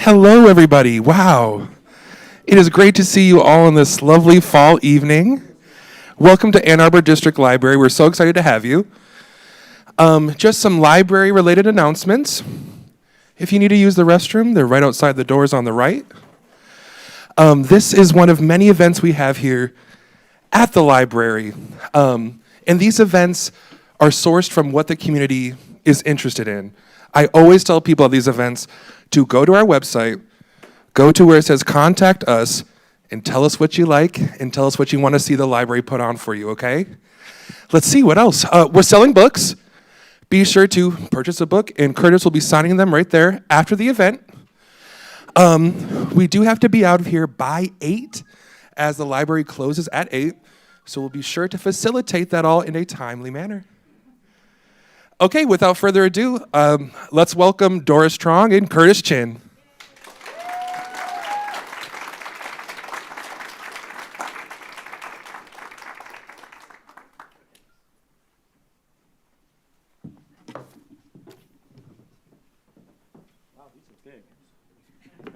Hello, everybody. Wow. It is great to see you all on this lovely fall evening. Welcome to Ann Arbor District Library. We're so excited to have you. Just some library-related announcements. If you need to use the restroom, they're right outside the doors on the right. This is one of many events we have here at the library. And these events are sourced from what the community is interested in. I always tell people at these events to go to our website, go to where it says contact us, and tell us what you like, and tell us what you want to see the library put on for you, okay? Let's see, what else? We're selling books. Be sure to purchase a book, and Curtis will be signing them right there after the event. We do have to be out of here by 8, as the library closes at 8, so we'll be sure to facilitate that all in a timely manner. Okay, without further ado, let's welcome Doris Truong and Curtis Chin. Wow, these are big.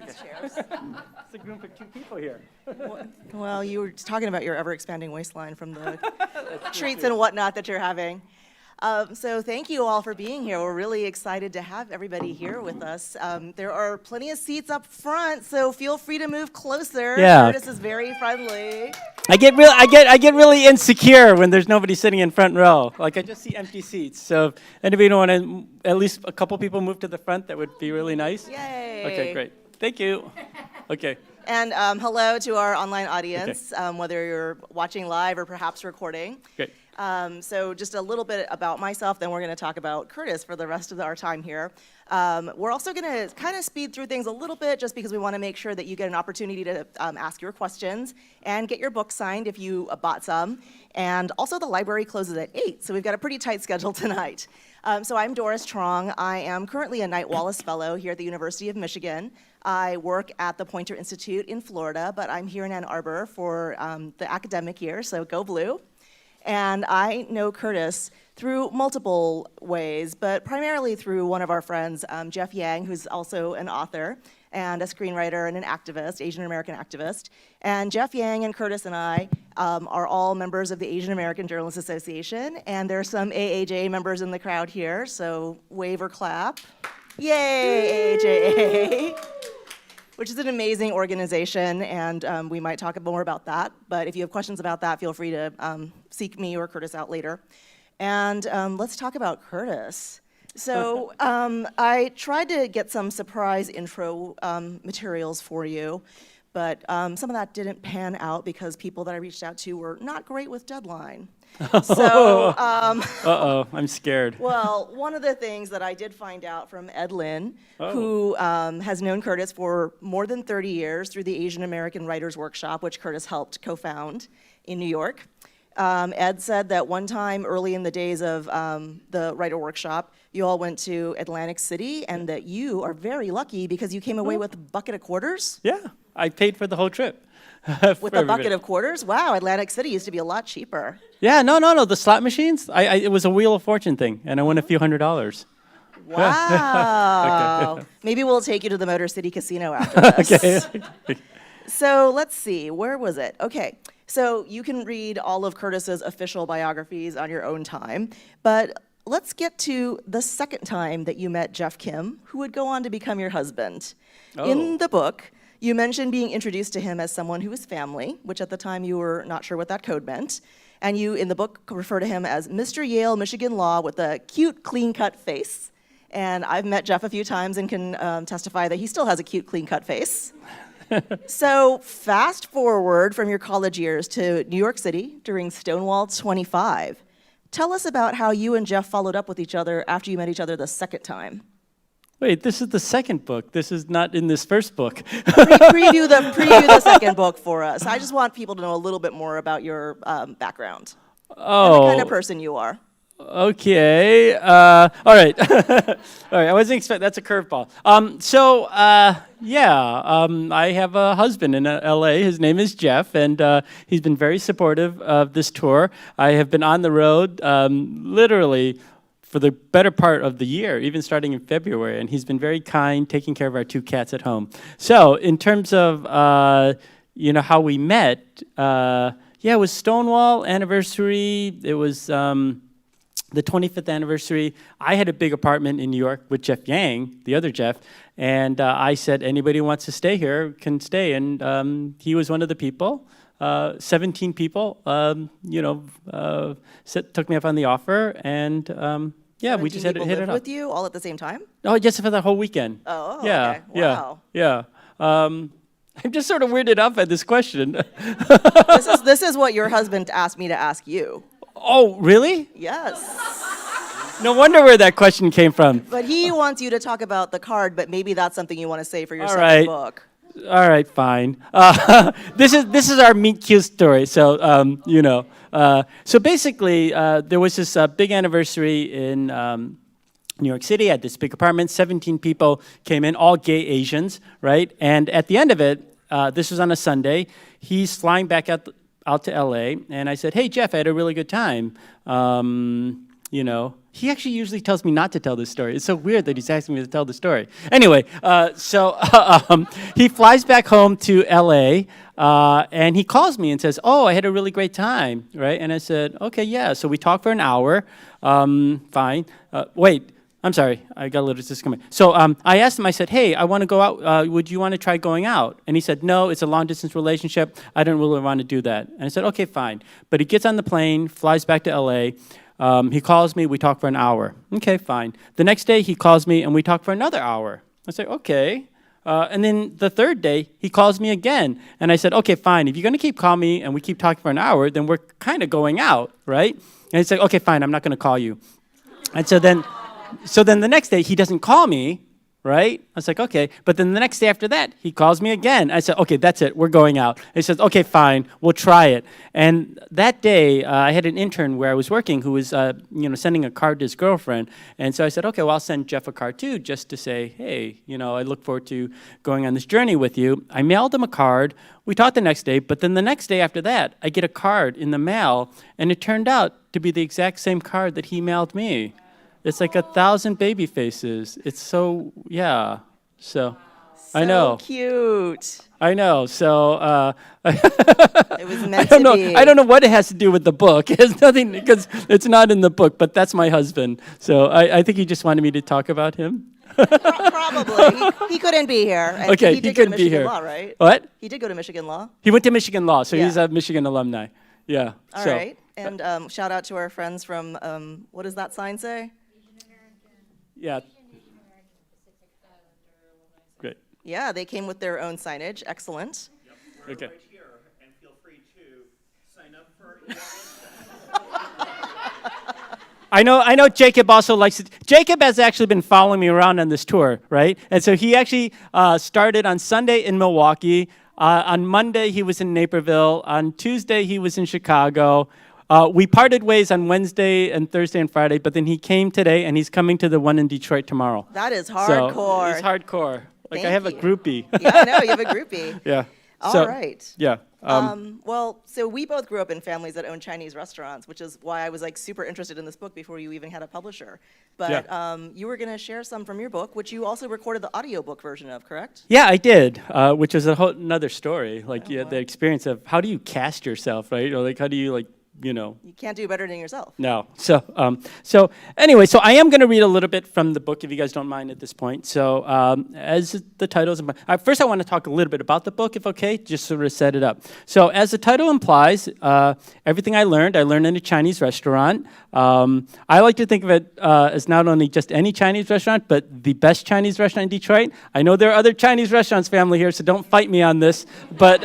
These chairs? It's like room for 2 people here. Well, you were talking about your ever-expanding waistline from the treats and whatnot that you're having. So thank you all for being here. We're really excited to have everybody here with us. There are plenty of seats up front, so feel free to move closer. Yeah. Curtis is very friendly. I get really insecure when there's nobody sitting in front row. Like I just see empty seats. So if anybody want to, at least a couple people move to the front, that would be really nice. Yay. Okay, great. Thank you. Okay. And hello to our online audience, whether you're watching live or perhaps recording. Great. So just a little bit about myself, then we're going to talk about Curtis for the rest of our time here. We're also going to kind of speed through things a little bit just because we want to make sure that you get an opportunity to ask your questions and get your book signed if you bought some. And also the library closes at 8, so we've got a pretty tight schedule tonight. So I'm Doris Truong. I am currently a Knight-Wallace Fellow here at the University of Michigan. I work at the Poynter Institute in Florida, but I'm here in Ann Arbor for the academic year, so go blue. And I know Curtis through multiple ways, but primarily through one of our friends, Jeff Yang, who's also an author and a screenwriter and an activist, Asian American activist. And Jeff Yang and Curtis and I are all members of the Asian American Journalists Association, and there's some AAJ members in the crowd here, so wave or clap. Yay, AAJA! Which is an amazing organization, and we might talk more about that. But if you have questions about that, feel free to seek me or Curtis out later. And let's talk about Curtis. So I tried to get some surprise intro materials for you, but some of that didn't pan out because people that I reached out to were not great with deadline. So, Uh-oh, I'm scared. Well, one of the things that I did find out from Ed Lin, who has known Curtis for more than 30 years through the Asian American Writers Workshop, which Curtis helped co-found in New York. Ed said that one time early in the days of the Writer Workshop, you all went to Atlantic City, and that you are very lucky because you came away with a bucket of quarters. Yeah, I paid for the whole trip. With a bucket of quarters? Wow, Atlantic City used to be a lot cheaper. Yeah, no, the slot machines, it was a Wheel of Fortune thing, and I won a few $100s. Wow. Okay. Maybe we'll take you to the Motor City Casino after this. Okay. So let's see, where was it? Okay, so you can read all of Curtis's official biographies on your own time, but let's get to the second time that you met Jeff Kim, who would go on to become your husband. Oh. In the book, you mentioned being introduced to him as someone who was family, which at the time you were not sure what that code meant. And you, in the book, refer to him as Mr. Yale, Michigan Law with a cute, clean-cut face. And I've met Jeff a few times and can testify that he still has a cute, clean-cut face. So fast forward from your college years to New York City during Stonewall 25. Tell us about how you and Jeff followed up with each other after you met each other the second time. Wait, this is the second book. This is not in this first book. Preview the second book for us. I just want people to know a little bit more about your background and the kind of person you are. Okay. All right. All right. I wasn't expecting. That's a curveball. I have a husband in L.A. His name is Jeff, and he's been very supportive of this tour. I have been on the road literally for the better part of the year, even starting in February, and he's been very kind, taking care of our 2 cats at home. So in terms of how we met, it was Stonewall anniversary. It was the 25th anniversary. I had a big apartment in New York with Jeff Yang, the other Jeff, and I said, anybody who wants to stay here can stay, and he was one of the people. 17 people, took me up on the offer, and we just had to hit it up. With you all at the same time? Oh, just for the whole weekend. Oh, yeah, okay. Wow. yeah. I'm just sort of weirded out by this question. This is what your husband asked me to ask you. Oh, really? Yes. No wonder where that question came from. But he wants you to talk about the card, but maybe that's something you want to say for your All second right. book. All right, fine. This is our meet cute story. So so basically, there was this big anniversary in New York City. I had this big apartment. 17 people came in, all gay Asians, right? And at the end of it, this was on a Sunday. He's flying back out to L.A. And I said, "Hey Jeff, I had a really good time." He actually usually tells me not to tell this story. It's so weird that he's asking me to tell the story. Anyway, he flies back home to L.A., and he calls me and says, "Oh, I had a really great time," right? And I said, "Okay, yeah." So we talked for an hour. Fine. Wait, I'm sorry. I got a little disconnect. So I asked him, I said, "Hey, I want to go out. Would you want to try going out?" And he said, "No, it's a long-distance relationship. I don't really want to do that." And I said, "Okay, fine." But he gets on the plane, flies back to L.A., he calls me, we talk for an hour. Okay, fine. The next day, he calls me, and we talk for another hour. I say, okay. And then the third day, he calls me again. And I said, okay, fine. If you're going to keep calling me and we keep talking for an hour, then we're kind of going out, right? And he said, okay, fine, I'm not going to call you. And so then the next day, he doesn't call me, right? I was like, okay. But then the next day after that, he calls me again. I said, okay, that's it. We're going out. And he says, okay, fine. We'll try it. And that day, I had an intern where I was working who was, sending a card to his girlfriend. And so I said, okay, well, I'll send Jeff a card too, just to say, hey, I look forward to going on this journey with you. I mailed him a card. We talked the next day. But then the next day after that, I get a card in the mail. And it turned out to be the exact same card that he mailed me. It's like 1,000 baby faces. It's so, yeah. So I know. So cute. I know. So it was meant to be. I don't know what it has to do with the book. It has nothing, because it's not in the book, but that's my husband. So I think he just wanted me to talk about him. Probably. He couldn't be here. And Okay, he did couldn't go to be Michigan here. Law, right? What? He did go to Michigan Law. He went to Michigan Law, so Yeah. he's a Michigan alumni. Yeah. All right. And shout out to our friends from, what does that sign say? Yeah. Great. Yeah, they came with their own signage. Excellent. Okay. Right here, and feel free to sign up for. I know Jacob also likes it. Jacob has actually been following me around on this tour, right? And so he actually started on Sunday in Milwaukee. On Monday, he was in Naperville. On Tuesday, he was in Chicago. We parted ways on Wednesday and Thursday and Friday, but then he came today, and he's coming to the one in Detroit tomorrow. That is So hardcore. it's hardcore. Like, Thank I have a you. groupie. Yeah, I know, you have a groupie. Yeah. All right. Yeah. So we both grew up in families that own Chinese restaurants, which is why I was like super interested in this book before you even had a publisher. But you were going to share some from your book, which you also recorded the audiobook version of, correct? Yeah, I did, which is a whole another story. Like, the experience of how do you cast yourself, right? Or like, how do you You can't do better than yourself. No. So anyway, so I am going to read a little bit from the book, if you guys don't mind at this point. So as the title is, first I want to talk a little bit about the book, if okay, just sort of set it up. So as the title implies, everything I learned in a Chinese restaurant. I like to think of it as not only just any Chinese restaurant, but the best Chinese restaurant in Detroit. I know there are other Chinese restaurants family here, so don't fight me on this. But,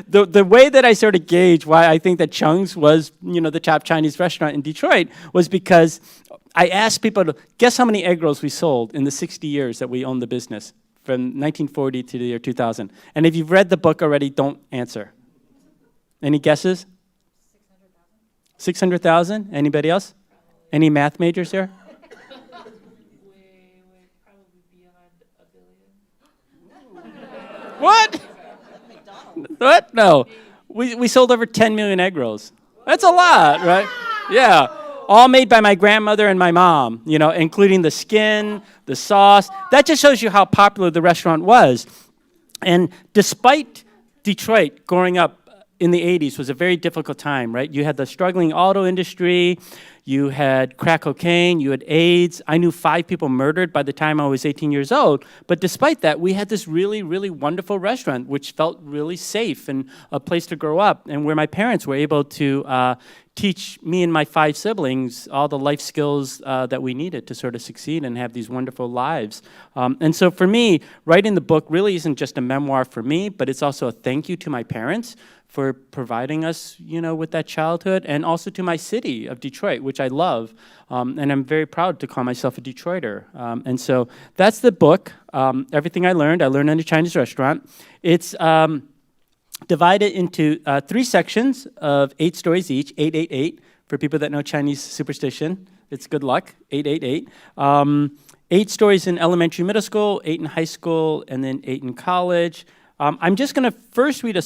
the way that I sort of gauge why I think that Chung's was, the top Chinese restaurant in Detroit was because I asked people to guess how many egg rolls we sold in the 60 years that we owned the business, from 1940 to the year 2000. And if you've read the book already, don't answer. Any guesses? 600,000? Anybody else? Any math majors here? Probably beyond $1 billion. What? What? No. We sold over 10 million egg rolls. That's a lot, right? Yeah. all made by my grandmother and my mom, you know, including the skin, the sauce. That just shows you how popular the restaurant was. And despite Detroit growing up in the 80s was a very difficult time, right? You had the struggling auto industry, you had crack cocaine, you had AIDS. I knew 5 people murdered by the time I was 18 years old. But despite that, we had this really, really wonderful restaurant, which felt really safe and a place to grow up, and where my parents were able to teach me and my 5 siblings all the life skills that we needed to sort of succeed and have these wonderful lives. And so for me, writing the book really isn't just a memoir for me, but it's also a thank you to my parents for providing us, you know, with that childhood, and also to my city of Detroit, which I love. And I'm very proud to call myself a Detroiter. And so that's the book, Everything I Learned in a Chinese Restaurant. It's divided into 3 sections of 8 stories each, 888, for people that know Chinese superstition. It's good luck, 888. 8 stories in elementary, middle school, 8 in high school, and then 8 in college. I'm just going to first read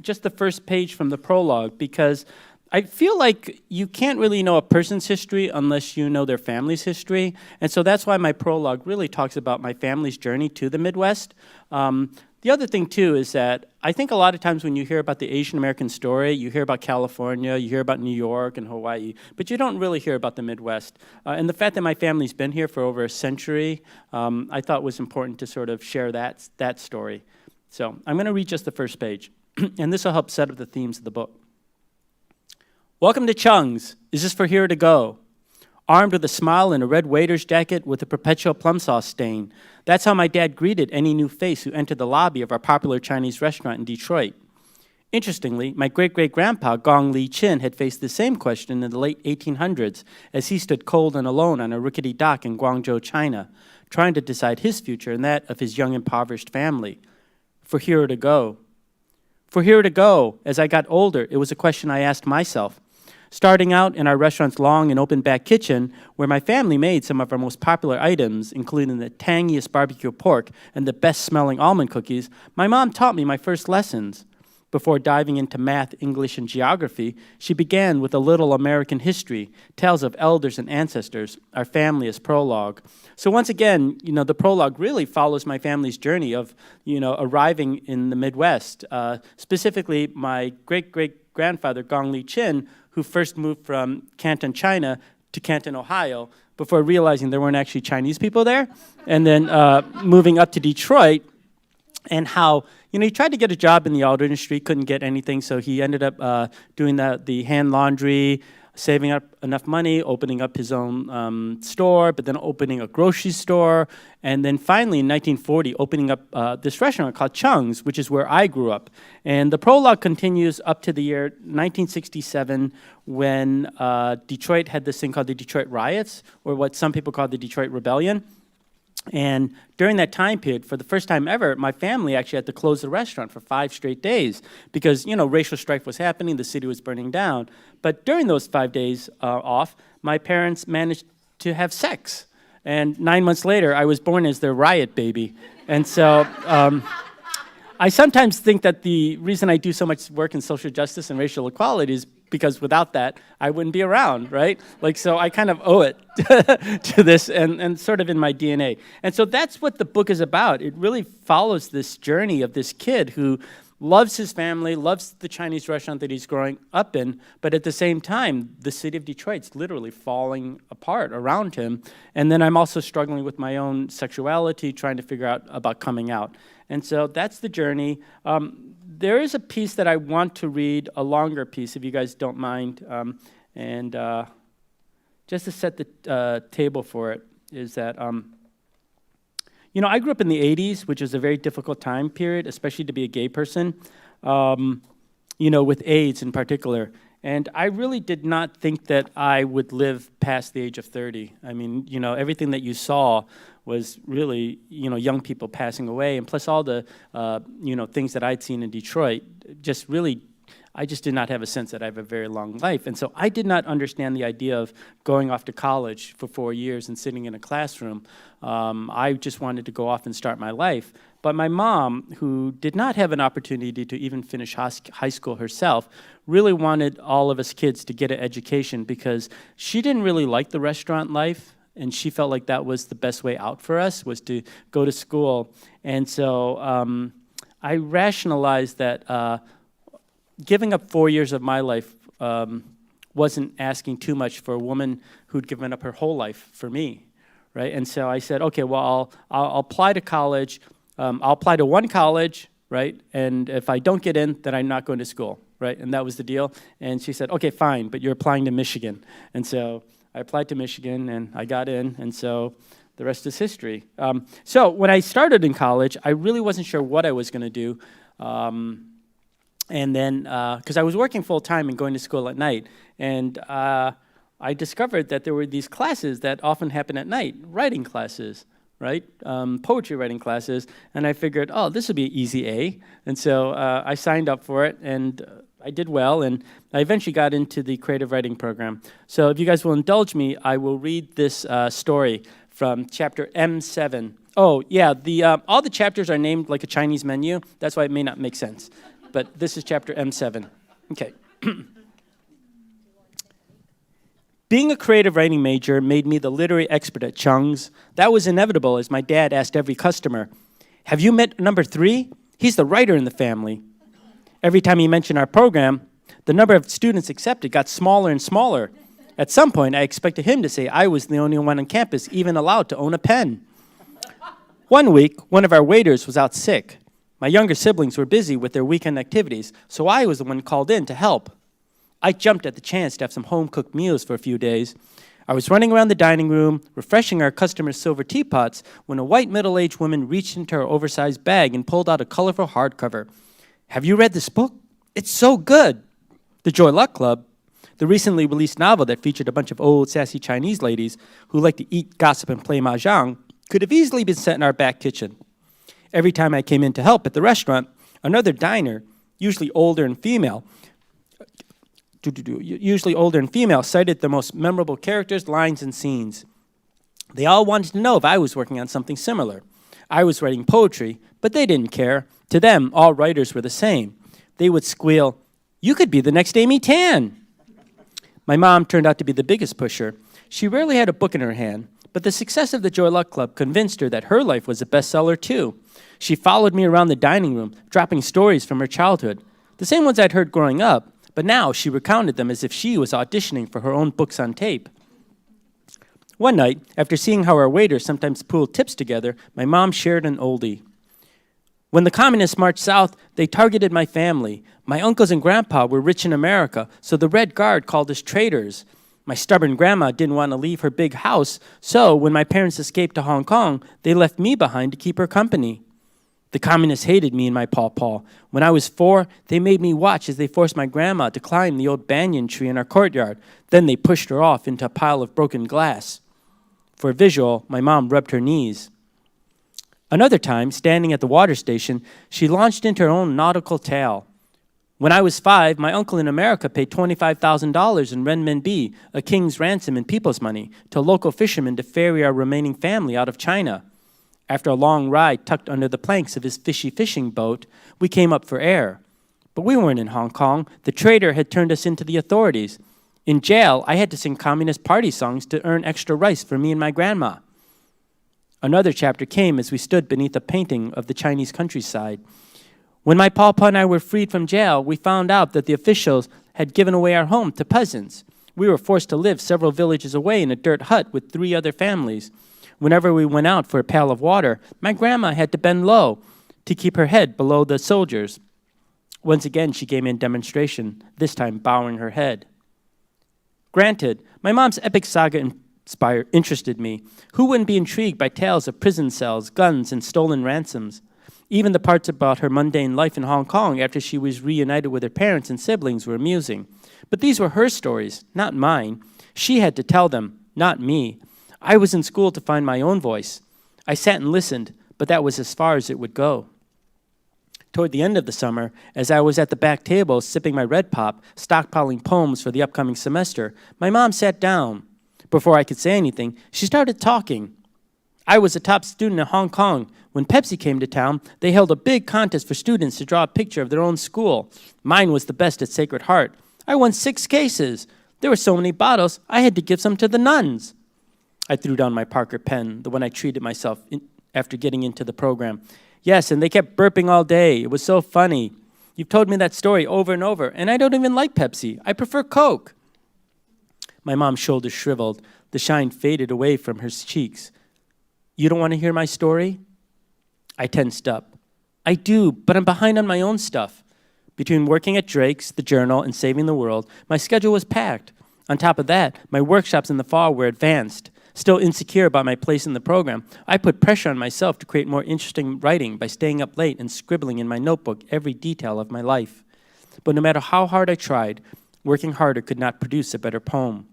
just the first page from the prologue, because I feel like you can't really know a person's history unless you know their family's history. And so that's why my prologue really talks about my family's journey to the Midwest. The other thing, too, is that I think a lot of times when you hear about the Asian American story, you hear about California, you hear about New York and Hawaii, but you don't really hear about the Midwest. And the fact that my family's been here for over a century, I thought was important to sort of share that story. So I'm going to read just the first page, and this will help set up the themes of the book. Welcome to Chung's. Is this for here to go? Armed with a smile and a red waiter's jacket with a perpetual plum sauce stain. That's how my dad greeted any new face who entered the lobby of our popular Chinese restaurant in Detroit. Interestingly, my great-great-grandpa, Gong Li Chin, had faced the same question in the late 1800s as he stood cold and alone on a rickety dock in Guangzhou, China, trying to decide his future and that of his young impoverished family. For here to go. For here to go. As I got older, it was a question I asked myself. Starting out in our restaurant's long and open back kitchen, where my family made some of our most popular items, including the tangiest barbecue pork and the best-smelling almond cookies, my mom taught me my first lessons. Before diving into math, English, and geography, she began with a little American history, tales of elders and ancestors, our family as prologue. So once again, you know, the prologue really follows my family's journey of, you know, arriving in the Midwest. Specifically, my great-great-grandfather, Gong Li Chin, who first moved from Canton, China to Canton, Ohio, before realizing there weren't actually Chinese people there, and then moving up to Detroit, and how, you know, he tried to get a job in the auto industry, couldn't get anything, so he ended up doing the hand laundry, saving up enough money, opening up his own store, but then opening a grocery store, and then finally in 1940 opening up this restaurant called Chung's, which is where I grew up. And the prologue continues up to the year 1967 when Detroit had this thing called the Detroit Riots, or what some people call the Detroit Rebellion. And during that time period, for the first time ever, my family actually had to close the restaurant for 5 straight days because, you know, racial strife was happening, the city was burning down. But during those 5 days off, my parents managed to have sex. And 9 months later, I was born as their riot baby. And so I sometimes think that the reason I do so much work in social justice and racial equality is because without that, I wouldn't be around, right? Like, so I kind of owe it to this and sort of in my DNA. And so that's what the book is about. It really follows this journey of this kid who loves his family, loves the Chinese restaurant that he's growing up in, but at the same time, the city of Detroit's literally falling apart around him. And then I'm also struggling with my own sexuality, trying to figure out about coming out. And so that's the journey. There is a piece that I want to read, a longer piece, if you guys don't mind. And just to set the table for it is that, you know, I grew up in the 80s, which was a very difficult time period, especially to be a gay person, you know, with AIDS in particular. And I really did not think that I would live past the age of 30. I mean, you know, everything that you saw was really, you know, young people passing away, and plus all the, you know, things that I'd seen in Detroit just really I just did not have a sense that I have a very long life. And so I did not understand the idea of going off to college for 4 years and sitting in a classroom. I just wanted to go off and start my life. But my mom, who did not have an opportunity to even finish high school herself, really wanted all of us kids to get an education because she didn't really like the restaurant life, and she felt like that was the best way out for us, was to go to school. And so I rationalized that giving up 4 years of my life wasn't asking too much for a woman who'd given up her whole life for me, right? And so I said, okay, well, I'll apply to college. I'll apply to one college, right? And if I don't get in, then I'm not going to school, right? And that was the deal. And she said, okay, fine, but you're applying to Michigan. And so I applied to Michigan, and I got in, and so the rest is history. So when I started in college, I really wasn't sure what I was going to do. And then, because I was working full-time and going to school at night, and I discovered that there were these classes that often happen at night, writing classes, right? Poetry writing classes, and I figured, oh, this would be an easy A. And so I signed up for it, and I did well, and I eventually got into the creative writing program. So if you guys will indulge me, I will read this story from chapter M7. Oh, yeah, all the chapters are named like a Chinese menu. That's why it may not make sense. But this is chapter M7. Okay. Being a creative writing major made me the literary expert at Chung's. That was inevitable, as my dad asked every customer, "Have you met number 3? He's the writer in the family." Every time he mentioned our program, the number of students accepted got smaller and smaller. At some point, I expected him to say I was the only one on campus even allowed to own a pen. One week, one of our waiters was out sick. My younger siblings were busy with their weekend activities, so I was the one called in to help. I jumped at the chance to have some home-cooked meals for a few days. I was running around the dining room, refreshing our customers' silver teapots, when a white middle-aged woman reached into her oversized bag and pulled out a colorful hardcover. "Have you read this book? It's so good." The Joy Luck Club, the recently released novel that featured a bunch of old, sassy Chinese ladies who like to eat, gossip, and play mahjong, could have easily been set in our back kitchen. Every time I came in to help at the restaurant, another diner, usually older and female, cited the most memorable characters, lines, and scenes. They all wanted to know if I was working on something similar. I was writing poetry, but they didn't care. To them, all writers were the same. They would squeal, "You could be the next Amy Tan." My mom turned out to be the biggest pusher. She rarely had a book in her hand, but the success of the Joy Luck Club convinced her that her life was a bestseller too. She followed me around the dining room, dropping stories from her childhood, the same ones I'd heard growing up, but now she recounted them as if she was auditioning for her own books on tape. One night, after seeing how our waiters sometimes pooled tips together, my mom shared an oldie. "When the communists marched south, they targeted my family. My uncles and grandpa were rich in America, so the Red Guard called us traitors. My stubborn grandma didn't want to leave her big house, so when my parents escaped to Hong Kong, they left me behind to keep her company. The communists hated me and my pawpaw. When I was 4, they made me watch as they forced my grandma to climb the old banyan tree in our courtyard. Then they pushed her off into a pile of broken glass." For a visual, my mom rubbed her knees. Another time, standing at the water station, she launched into her own nautical tale. "When I was 5, my uncle in America paid $25,000 in renminbi, a king's ransom in people's money, to local fishermen to ferry our remaining family out of China. After a long ride tucked under the planks of his fishy fishing boat, we came up for air. But we weren't in Hong Kong. The traitor had turned us into the authorities. In jail, I had to sing Communist Party songs to earn extra rice for me and my grandma." Another chapter came as we stood beneath a painting of the Chinese countryside. "When my pawpaw and I were freed from jail, we found out that the officials had given away our home to peasants. We were forced to live several villages away in a dirt hut with 3 other families. Whenever we went out for a pail of water, my grandma had to bend low to keep her head below the soldiers." Once again, she gave me a demonstration, this time bowing her head. Granted, my mom's epic saga interested me. Who wouldn't be intrigued by tales of prison cells, guns, and stolen ransoms? Even the parts about her mundane life in Hong Kong after she was reunited with her parents and siblings were amusing. But these were her stories, not mine. She had to tell them, not me. I was in school to find my own voice. I sat and listened, but that was as far as it would go. Toward the end of the summer, as I was at the back table sipping my red pop, stockpiling poems for the upcoming semester, my mom sat down. Before I could say anything, she started talking. I was a top student in Hong Kong. When Pepsi came to town, they held a big contest for students to draw a picture of their own school. Mine was the best at Sacred Heart. I won 6 cases. There were so many bottles, I had to give some to the nuns. I threw down my Parker pen, the one I treated myself after getting into the program. Yes, and they kept burping all day. It was so funny. You've told me that story over and over, and I don't even like Pepsi. I prefer Coke. My mom's shoulders shriveled. The shine faded away from her cheeks. You don't want to hear my story? I tensed up. I do, but I'm behind on my own stuff. Between working at Drake's, the Journal, and Saving the World, my schedule was packed. On top of that, my workshops in the fall were advanced. Still insecure about my place in the program, I put pressure on myself to create more interesting writing by staying up late and scribbling in my notebook every detail of my life. But no matter how hard I tried, working harder could not produce a better poem.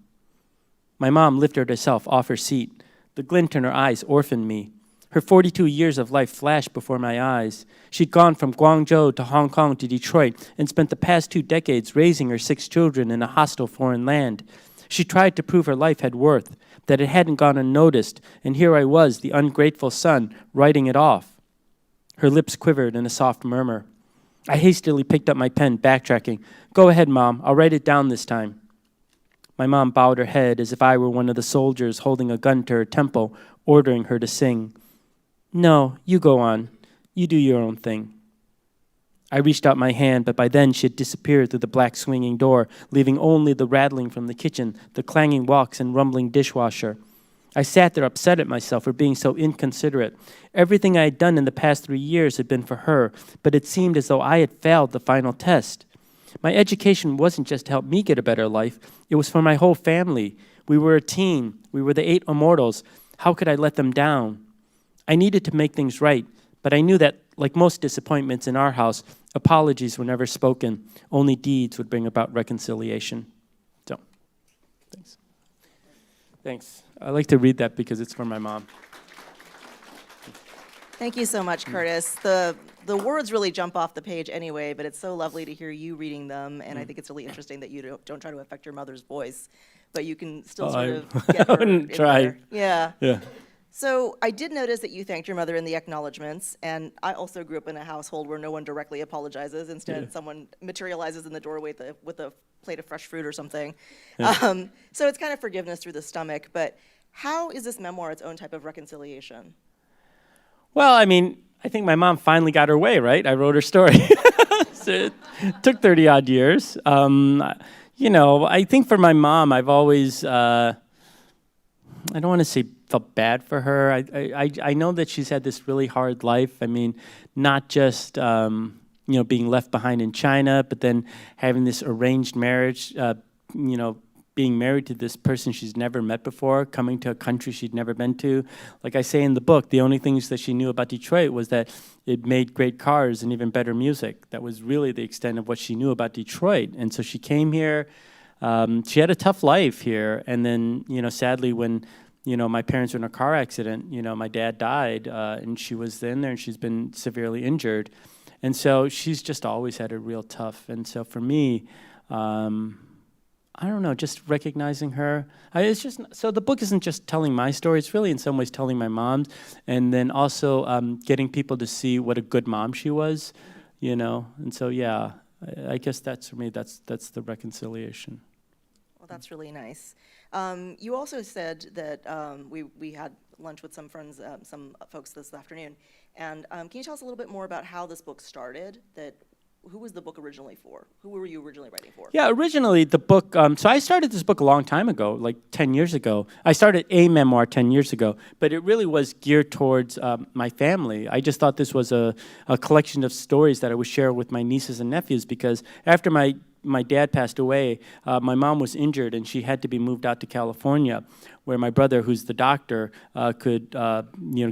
My mom lifted herself off her seat. The glint in her eyes orphaned me. Her 42 years of life flashed before my eyes. She'd gone from Guangzhou to Hong Kong to Detroit and spent the past 2 decades raising her 6 children in a hostile foreign land. She tried to prove her life had worth, that it hadn't gone unnoticed, and here I was, the ungrateful son, writing it off. Her lips quivered in a soft murmur. I hastily picked up my pen, backtracking. Go ahead, Mom. I'll write it down this time. My mom bowed her head as if I were one of the soldiers holding a gun to her temple, ordering her to sing. No, you go on. You do your own thing. I reached out my hand, but by then she had disappeared through the black swinging door, leaving only the rattling from the kitchen, the clanging walks and rumbling dishwasher. I sat there upset at myself for being so inconsiderate. Everything I had done in the past 3 years had been for her, but it seemed as though I had failed the final test. My education wasn't just to help me get a better life. It was for my whole family. We were a team. We were the 8 immortals. How could I let them down? I needed to make things right, but I knew that, like most disappointments in our house, apologies were never spoken. Only deeds would bring about reconciliation. So, thanks. Thanks. I like to read that because it's for my mom. Thank you so much, Curtis. The words really jump off the page anyway, but it's so lovely to hear you reading them, and I think it's really interesting that you don't try to affect your mother's voice, but you can still sort of get her I wouldn't in try. there. Yeah. Yeah. So I did notice that you thanked your mother in the acknowledgments, and I also grew up in a household where no one directly apologizes. Instead, someone materializes in the doorway with a plate of fresh fruit or something. So it's kind of forgiveness through the stomach, but how is this memoir its own type of reconciliation? Well, I mean, I think my mom finally got her way, right? I wrote her story. So it took 30-odd years. I think for my mom, I've always, I don't want to say felt bad for her. I know that she's had this really hard life. I mean, not just, being left behind in China, but then having this arranged marriage, being married to this person she's never met before, coming to a country she'd never been to. Like I say in the book, the only things that she knew about Detroit was that it made great cars and even better music. That was really the extent of what she knew about Detroit. And so she came here. She had a tough life here. And then, sadly, when, my parents were in a car accident, my dad died, and she was in there, and she's been severely injured. And so she's just always had it real tough. And so for me, I don't know, just recognizing her. So the book isn't just telling my story, it's really in some ways telling my mom's, and then also getting people to see what a good mom she was, And so, yeah, I guess that's, for me, that's the reconciliation. Well, that's really nice. You also said that we had lunch with some friends, some folks this afternoon, and can you tell us a little bit more about how this book started? Who was the book originally for? Who were you originally writing for? Yeah, originally the book, so I started this book a long time ago, like 10 years ago. I started a memoir 10 years ago, but it really was geared towards my family. I just thought this was a collection of stories that I would share with my nieces and nephews, because after my dad passed away, my mom was injured and she had to be moved out to California, where my brother, who's the doctor, could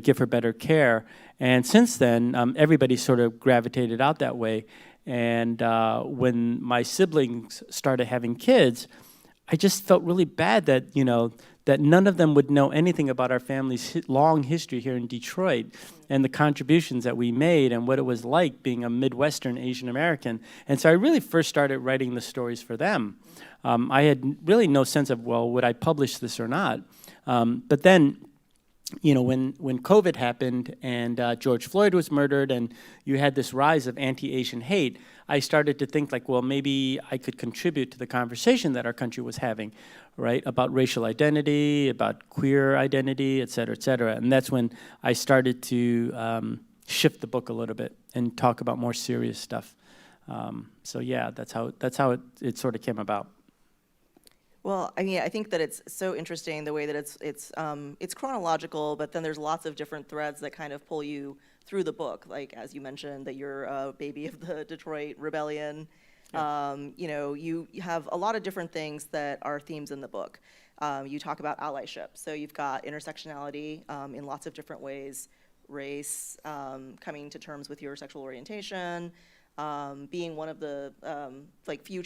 give her better care. And since then, everybody sort of gravitated out that way. And when my siblings started having kids, I just felt really bad that, that none of them would know anything about our family's long history here in Detroit and the contributions that we made and what it was like being a Midwestern Asian American. And so I really first started writing the stories for them. I had really no sense of, well, would I publish this or not? But then, when COVID happened and George Floyd was murdered and you had this rise of anti-Asian hate, I started to think like, well, maybe I could contribute to the conversation that our country was having, right, about racial identity, about queer identity, et cetera, et cetera. And that's when I started to shift the book a little bit and talk about more serious stuff. So yeah, that's how it sort of came about. Well, I mean, I think that it's so interesting the way that it's chronological, but then there's lots of different threads that kind of pull you through the book. Like, as you mentioned, that you're a baby of the Detroit Rebellion. Yeah. You have a lot of different things that are themes in the book. You talk about allyship. So you've got intersectionality in lots of different ways, race, coming to terms with your sexual orientation, being one of the few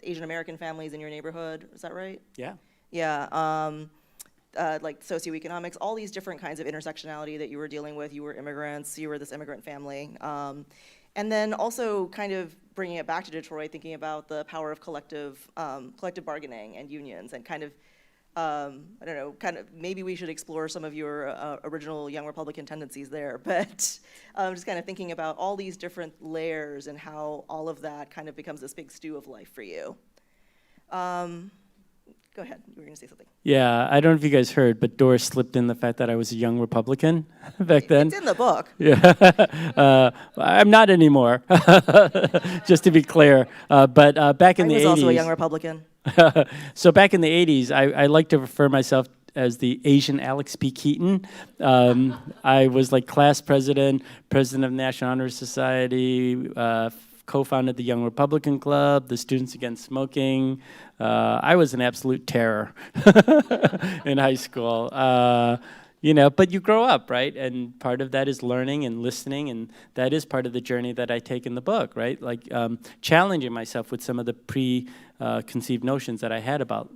Asian American families in your neighborhood. Is that right? Yeah. Yeah. Like socioeconomics, all these different kinds of intersectionality that you were dealing with. You were immigrants. You were this immigrant family. And then also kind of bringing it back to Detroit, thinking about the power of collective bargaining and unions, and kind of, maybe we should explore some of your original Young Republican tendencies there, but just kind of thinking about all these different layers and how all of that kind of becomes this big stew of life for you. Go ahead, you were going to say something. Yeah, I don't know if you guys heard, but Doris slipped in the fact that I was a young Republican back then. It's in the book. Yeah, I'm not anymore, just to be clear. But back in the 80s. I was also a young Republican. So back in the 80s, I like to refer myself as the Asian Alex P. Keaton. I was like class president of the National Honor Society, co-founded the Young Republican Club, the Students Against Smoking. I was an absolute terror in high school. But you grow up, right? And part of that is learning and listening, and that is part of the journey that I take in the book, right? Like challenging myself with some of the preconceived notions that I had about,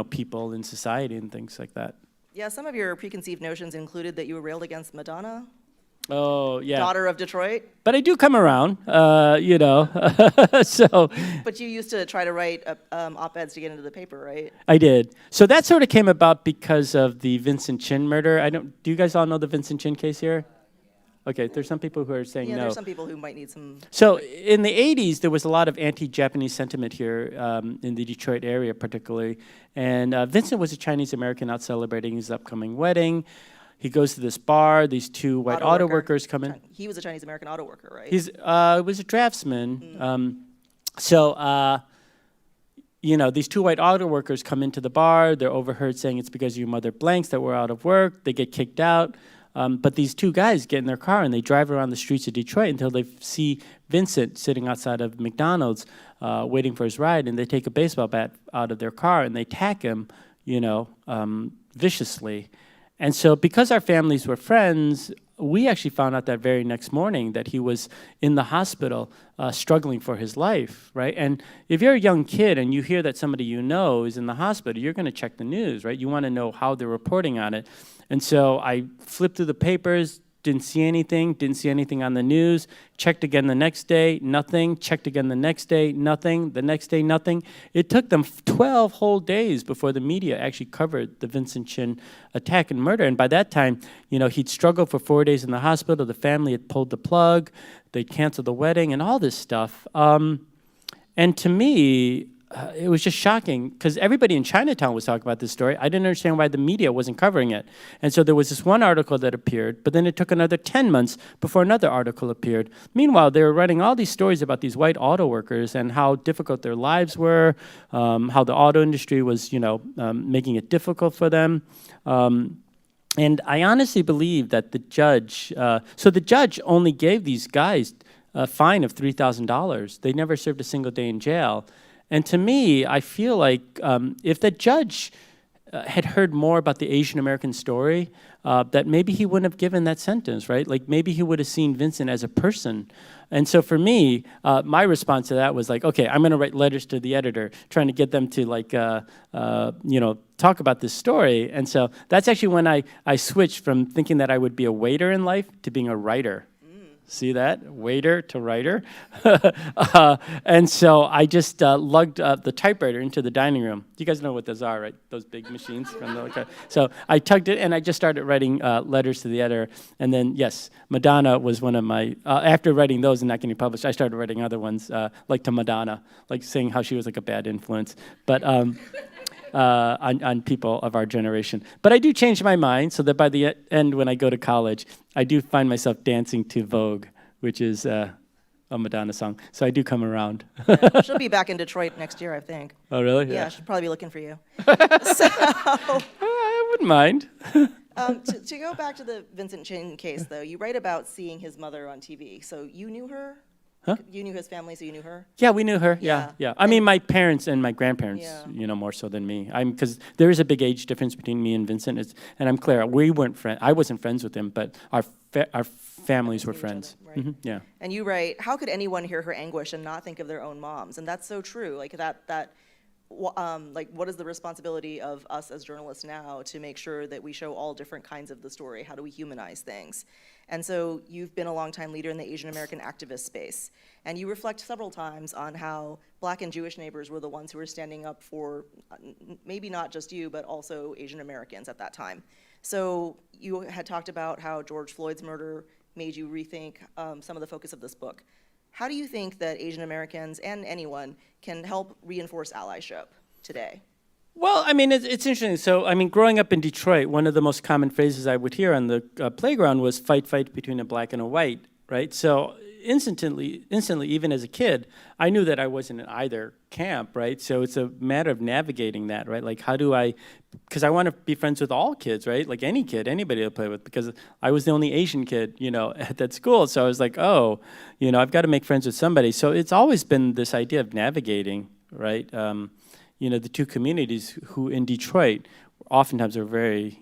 people in society and things like that. Yeah, some of your preconceived notions included that you were railed against Madonna. Oh, yeah. Daughter of Detroit. But I do come around, so. But you used to try to write op-eds to get into the paper, right? I did. So that sort of came about because of the Vincent Chin murder. Do you guys all know the Vincent Chin case here? Okay, there's some people who are saying no. Yeah, there's some people who might need some. So in the 80s, there was a lot of anti-Japanese sentiment here in the Detroit area particularly. And Vincent was a Chinese American out celebrating his upcoming wedding. He goes to this bar. These two white auto workers come in. He was a Chinese American auto worker, right? He was a draftsman. These two white auto workers come into the bar. They're overheard saying it's because of your mother blanks that we're out of work. They get kicked out. But these two guys get in their car and they drive around the streets of Detroit until they see Vincent sitting outside of McDonald's waiting for his ride, and they take a baseball bat out of their car and they attack him, viciously. And so because our families were friends, we actually found out that very next morning that he was in the hospital struggling for his life, right? And if you're a young kid and you hear that somebody you know is in the hospital, you're going to check the news, right? You want to know how they're reporting on it. And so I flipped through the papers, didn't see anything on the news, checked again the next day, nothing, checked again the next day, nothing, the next day, nothing. It took them 12 whole days before the media actually covered the Vincent Chin attack and murder. And by that time, he'd struggled for 4 days in the hospital. The family had pulled the plug. They'd canceled the wedding and all this stuff. And to me, it was just shocking because everybody in Chinatown was talking about this story. I didn't understand why the media wasn't covering it. And so there was this one article that appeared, but then it took another 10 months before another article appeared. Meanwhile, they were writing all these stories about these white auto workers and how difficult their lives were, how the auto industry was, making it difficult for them. And I honestly believe that the judge only gave these guys a fine of $3,000. They never served a single day in jail. And to me, I feel like if the judge had heard more about the Asian American story, that maybe he wouldn't have given that sentence, right? Like maybe he would have seen Vincent as a person. And so for me, my response to that was like, okay, I'm going to write letters to the editor, trying to get them to like, talk about this story. And so that's actually when I switched from thinking that I would be a waiter in life to being a writer. See that? Waiter to writer. And so I just lugged the typewriter into the dining room. You guys know what those are, right? Those big machines. So I tugged it, and I just started writing letters to the editor. And then, yes, Madonna was one of my, after writing those and not getting published, I started writing other ones, like to Madonna, like saying how she was like a bad influence. But on people of our generation. But I do change my mind so that by the end, when I go to college, I do find myself dancing to Vogue, which is a Madonna song. So I do come around. Yeah, she'll be back in Detroit next year, I think. Oh, really? Yeah, she'll probably be looking for you. So, I wouldn't mind. to go back to the Vincent Chin case, though, you write about seeing his mother on TV. So you knew her? Huh? You knew his family, so you knew her? Yeah, we knew her. Yeah. Yeah. I mean, my parents and my grandparents, Yeah. more so than me. Because there is a big age difference between me and Vincent. And I'm clear, we weren't friends. I wasn't friends with him, but our families were Knew each friends. other, right. Yeah. And you write, how could anyone hear her anguish and not think of their own moms? And that's so true. Like like what is the responsibility of us as journalists now to make sure that we show all different kinds of the story? How do we humanize things? And so you've been a longtime leader in the Asian American activist space. And you reflect several times on how Black and Jewish neighbors were the ones who were standing up for maybe not just you, but also Asian Americans at that time. So you had talked about how George Floyd's murder made you rethink some of the focus of this book. How do you think that Asian Americans and anyone can help reinforce allyship today? Well, I mean, it's interesting. So, I mean, growing up in Detroit, one of the most common phrases I would hear on the playground was fight between a black and a white, right? So instantly, even as a kid, I knew that I wasn't in either camp, right? So it's a matter of navigating that, right? Like, how do I, because I want to be friends with all kids, right? Like any kid, anybody to play with, because I was the only Asian kid, at that school. So I was like, oh, I've got to make friends with somebody. So it's always been this idea of navigating, right? The two communities who in Detroit oftentimes are very,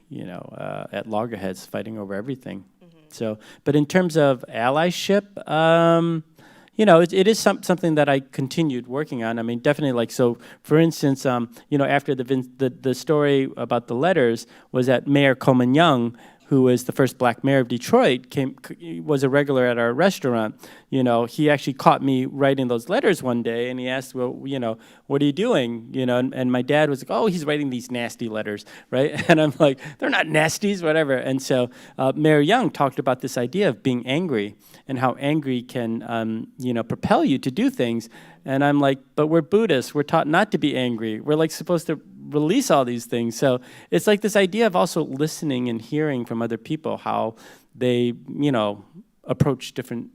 at loggerheads fighting over everything. So, but in terms of allyship, it is something that I continued working on. I mean, definitely, like, so for instance, after the story about the letters was that Mayor Coleman Young, who was the first black mayor of Detroit, was a regular at our restaurant. He actually caught me writing those letters one day, and he asked, well, what are you doing? And my dad was like, oh, he's writing these nasty letters, right? And I'm like, they're not nasties, whatever. And so Mayor Young talked about this idea of being angry and how angry can, propel you to do things. And I'm like, but we're Buddhists. We're taught not to be angry. We're like supposed to release all these things. So it's like this idea of also listening and hearing from other people how they, approach different,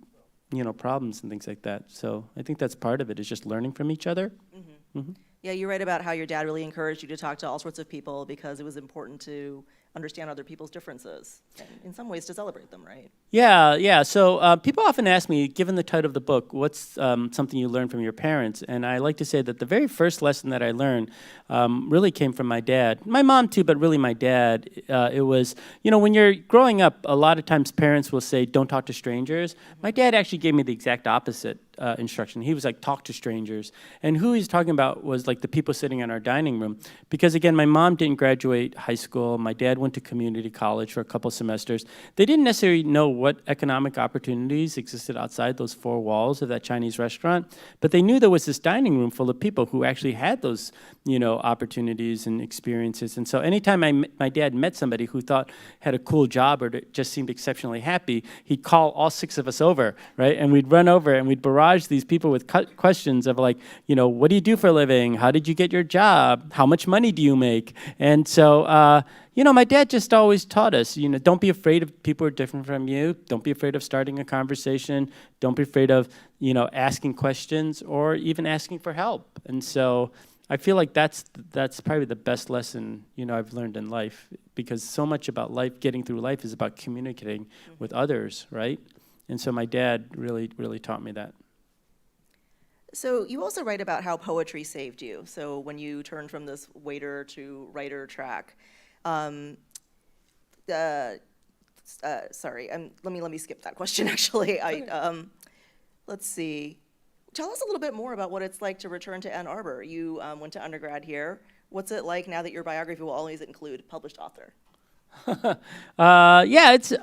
problems and things like that. So I think that's part of it, is just learning from each other. Mm-hmm. Mm-hmm. Yeah, you write about how your dad really encouraged you to talk to all sorts of people because it was important to understand other people's differences, and in some ways to celebrate them, right? Yeah. So people often ask me, given the title of the book, what's something you learned from your parents? And I like to say that the very first lesson that I learned really came from my dad. My mom too, but really my dad. It was, when you're growing up, a lot of times parents will say, don't talk to strangers. My dad actually gave me the exact opposite instruction. He was like, talk to strangers. And who he's talking about was like the people sitting in our dining room. Because again, my mom didn't graduate high school. My dad went to community college for a couple semesters. They didn't necessarily know what economic opportunities existed outside those four walls of that Chinese restaurant, but they knew there was this dining room full of people who actually had those, opportunities and experiences. And so anytime my dad met somebody who thought had a cool job or just seemed exceptionally happy, he'd call all six of us over, right? And we'd run over and we'd barrage these people with questions of like, what do you do for a living? How did you get your job? How much money do you make? And so, my dad just always taught us, don't be afraid of people who are different from you. Don't be afraid of starting a conversation. Don't be afraid of, asking questions or even asking for help. And so I feel like that's probably the best lesson, I've learned in life, because so much about life, getting through life, is about communicating with others, right? And so my dad really, really taught me that. So you also write about how poetry saved you. So when you turned from this waiter to writer track, um, sorry, let me skip that question. Actually, let's see. Tell us a little bit more about what it's like to return to Ann Arbor. You went to undergrad here. What's it like now that your biography will always include published author? Yeah, it's,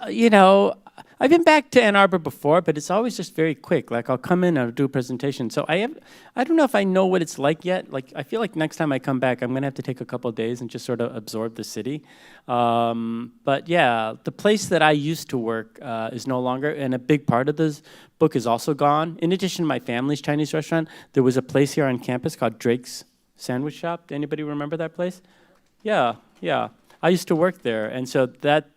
I've been back to Ann Arbor before, but it's always just very quick. Like, I'll come in and I'll do a presentation. So I don't know if I know what it's like yet. Like, I feel like next time I come back, I'm going to have to take a couple of days and just sort of absorb the city. But yeah, the place that I used to work is no longer, and a big part of this book is also gone. In addition to my family's Chinese restaurant, there was a place here on campus called Drake's Sandwich Shop. Anybody remember that place? Yeah. I used to work there, and so that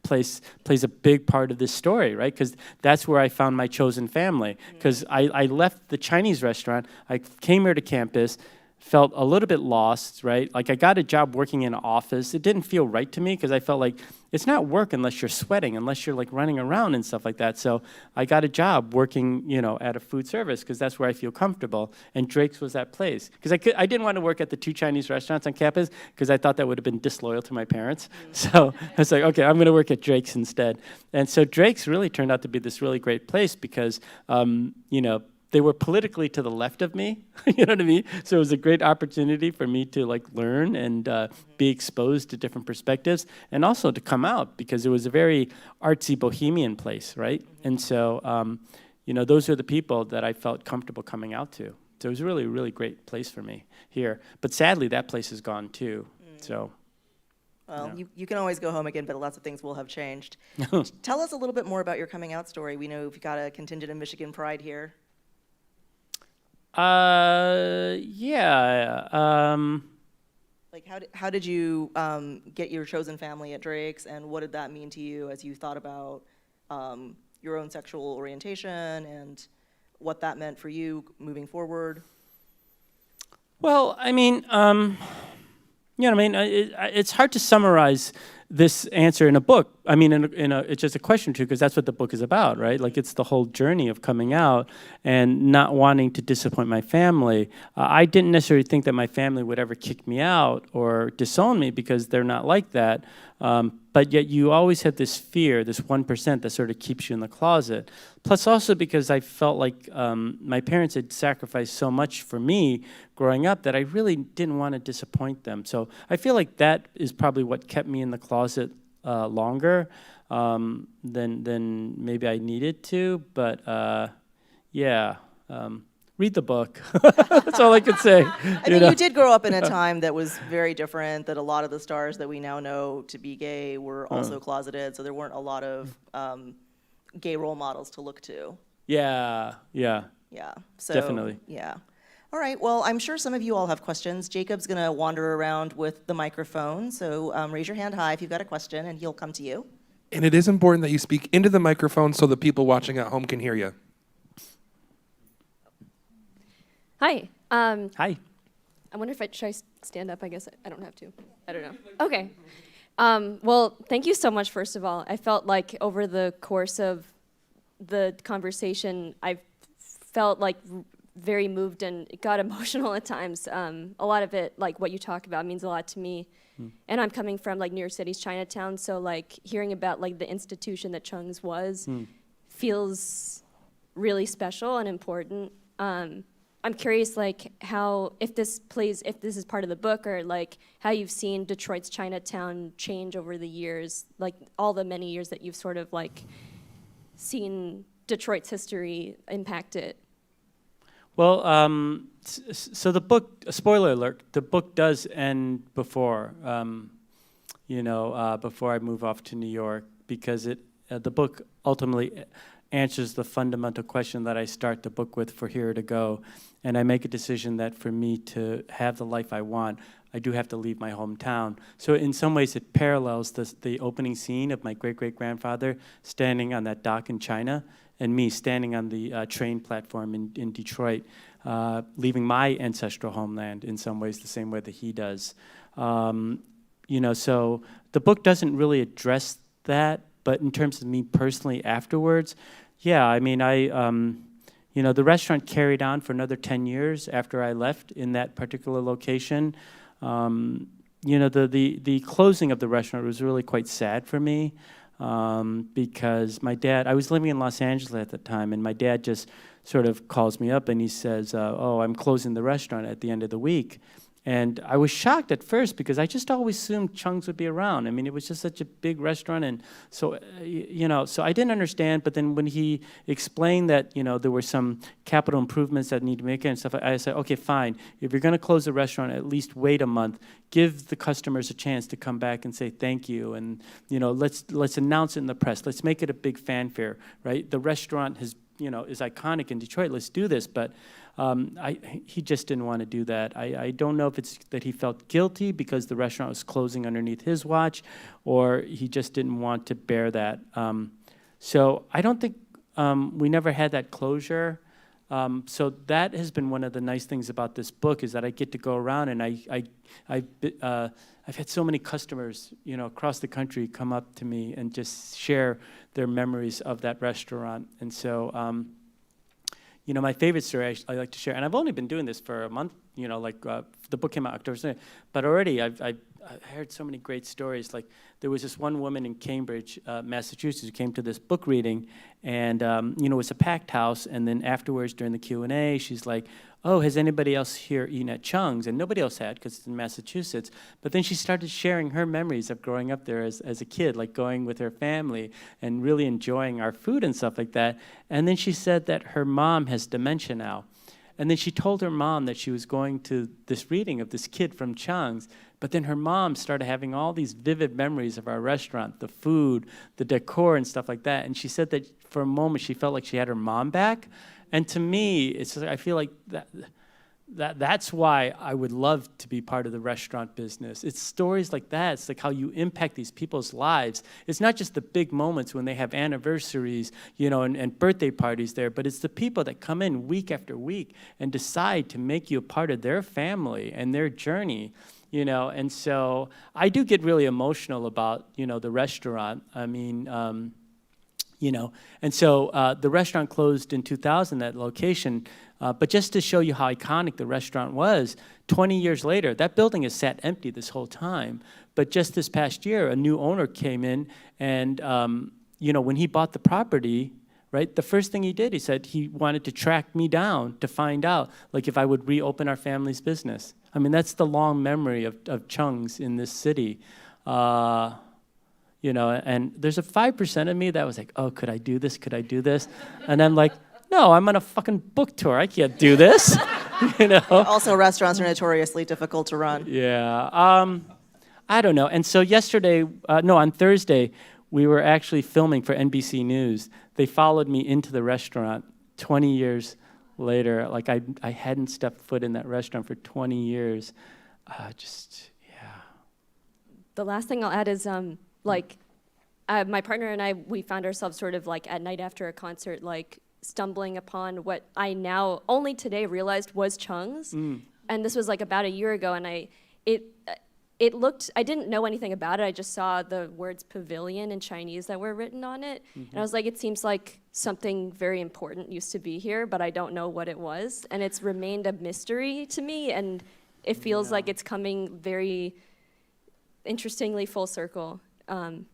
place plays a big part of this story, right? Because that's where I found my chosen family. Because I left the Chinese restaurant, I came here to campus, felt a little bit lost, right? Like, I got a job working in an office. It didn't feel right to me because I felt like it's not work unless you're sweating, unless you're like running around and stuff like that. So I got a job working, at a food service because that's where I feel comfortable. And Drake's was that place. Because I didn't want to work at the 2 Chinese restaurants on campus because I thought that would have been disloyal to my parents. So I was like, okay, I'm going to work at Drake's instead. And so Drake's really turned out to be this really great place because, they were politically to the left of me, you know what I mean? So it was a great opportunity for me to like learn and be exposed to different perspectives, and also to come out because it was a very artsy bohemian place, right? And so, those are the people that I felt comfortable coming out to. So it was a really, really great place for me here. But sadly, that place is gone too. So. Well, you can always go home again, but lots of things will have changed. Tell us a little bit more about your coming out story. We know you've got a contingent of Michigan Pride here. Yeah. Like, how did you get your chosen family at Drake's, and what did that mean to you as you thought about your own sexual orientation and what that meant for you moving forward? Well, I mean, it's hard to summarize this answer in a book. I mean, it's just a question or two, because that's what the book is about, right? Like, it's the whole journey of coming out and not wanting to disappoint my family. I didn't necessarily think that my family would ever kick me out or disown me because they're not like that. But yet you always have this fear, this 1% that sort of keeps you in the closet. Plus also because I felt like my parents had sacrificed so much for me growing up that I really didn't want to disappoint them. So I feel like that is probably what kept me in the closet longer than maybe I needed to. But read the book. That's all I could say. You did grow up in a time that was very different, that a lot of the stars that we now know to be gay were also closeted, so there weren't a lot of gay role models to look to. Yeah. So, definitely. Yeah. All right, well, I'm sure some of you all have questions. Jacob's going to wander around with the microphone, so raise your hand high if you've got a question, and he'll come to you. And it is important that you speak into the microphone so the people watching at home can hear you. Hi. Hi. I wonder if should I stand up? I guess I don't have to. I don't know. Okay. Well, thank you so much, first of all. I felt like over the course of the conversation, I felt like very moved and it got emotional at times. A lot of it, like what you talk about, means a lot to me. And I'm coming from like New York City's Chinatown, so like hearing about like the institution that Chung's was feels really special and important. I'm curious, like, if this is part of the book, or like how you've seen Detroit's Chinatown change over the years, like all the many years that you've sort of like seen Detroit's history impact it. Well, so the book, spoiler alert, the book does end before, before I move off to New York, because the book ultimately answers the fundamental question that I start the book with, for here to go. And I make a decision that for me to have the life I want, I do have to leave my hometown. So in some ways it parallels the opening scene of my great-great-grandfather standing on that dock in China, and me standing on the train platform in Detroit, leaving my ancestral homeland in some ways the same way that he does. So the book doesn't really address that, but in terms of me personally afterwards, yeah, I mean, the restaurant carried on for another 10 years after I left in that particular location. The closing of the restaurant was really quite sad for me because my dad, I was living in Los Angeles at the time, and my dad just sort of calls me up and he says, oh, I'm closing the restaurant at the end of the week. And I was shocked at first because I just always assumed Chung's would be around. I mean, it was just such a big restaurant, and so so I didn't understand. But then when he explained that there were some capital improvements that need to make it and stuff, I said, okay, fine. If you're going to close the restaurant, at least wait a month. Give the customers a chance to come back and say thank you, and let's announce it in the press. Let's make it a big fanfare, right? The restaurant is iconic in Detroit. Let's do this, but. He just didn't want to do that. I don't know if it's that he felt guilty because the restaurant was closing underneath his watch, or he just didn't want to bear that. So I don't think we never had that closure. So that has been one of the nice things about this book is that I get to go around and I've had so many customers across the country come up to me and just share their memories of that restaurant, and so. My favorite story I like to share, and I've only been doing this for a month, the book came out October 2nd, but already I've heard so many great stories. Like there was this one woman in Cambridge, Massachusetts, who came to this book reading, and it was a packed house, and then afterwards during the Q&A, she's like, oh, has anybody else here eaten at Chung's? And nobody else had because it's in Massachusetts. But then she started sharing her memories of growing up there as a kid, like going with her family and really enjoying our food and stuff like that. And then she said that her mom has dementia now. And then she told her mom that she was going to this reading of this kid from Chung's, but then her mom started having all these vivid memories of our restaurant, the food, the decor and stuff like that. And she said that for a moment she felt like she had her mom back. And to me, I feel like that's why I would love to be part of the restaurant business. It's stories like that. It's like how you impact these people's lives. It's not just the big moments when they have anniversaries, and birthday parties there, but it's the people that come in week after week and decide to make you a part of their family and their journey. And so I do get really emotional about, the restaurant. I mean, and so the restaurant closed in 2000, that location, but just to show you how iconic the restaurant was, 20 years later, that building has sat empty this whole time. But just this past year, a new owner came in, and when he bought the property, right, the first thing he did, he said he wanted to track me down to find out, like, if I would reopen our family's business. I mean, that's the long memory of Chung's in this city. And there's a 5% of me that was like, oh, could I do this? Could I do this? And I'm like, no, I'm on a fucking book tour. I can't do this. Also, restaurants are notoriously difficult to run. Yeah. I don't know. And so on Thursday, we were actually filming for NBC News. They followed me into the restaurant 20 years later. Like I hadn't stepped foot in that restaurant for 20 years. The last thing I'll add is my partner and I, we found ourselves sort of like at night after a concert, like stumbling upon what I now only today realized was Chung's. And this was like about a year ago, and I didn't know anything about it. I just saw the words pavilion in Chinese that were written on it. And I was like, it seems like something very important used to be here, but I don't know what it was. And it's remained a mystery to me, and it feels like it's coming very interestingly full circle. I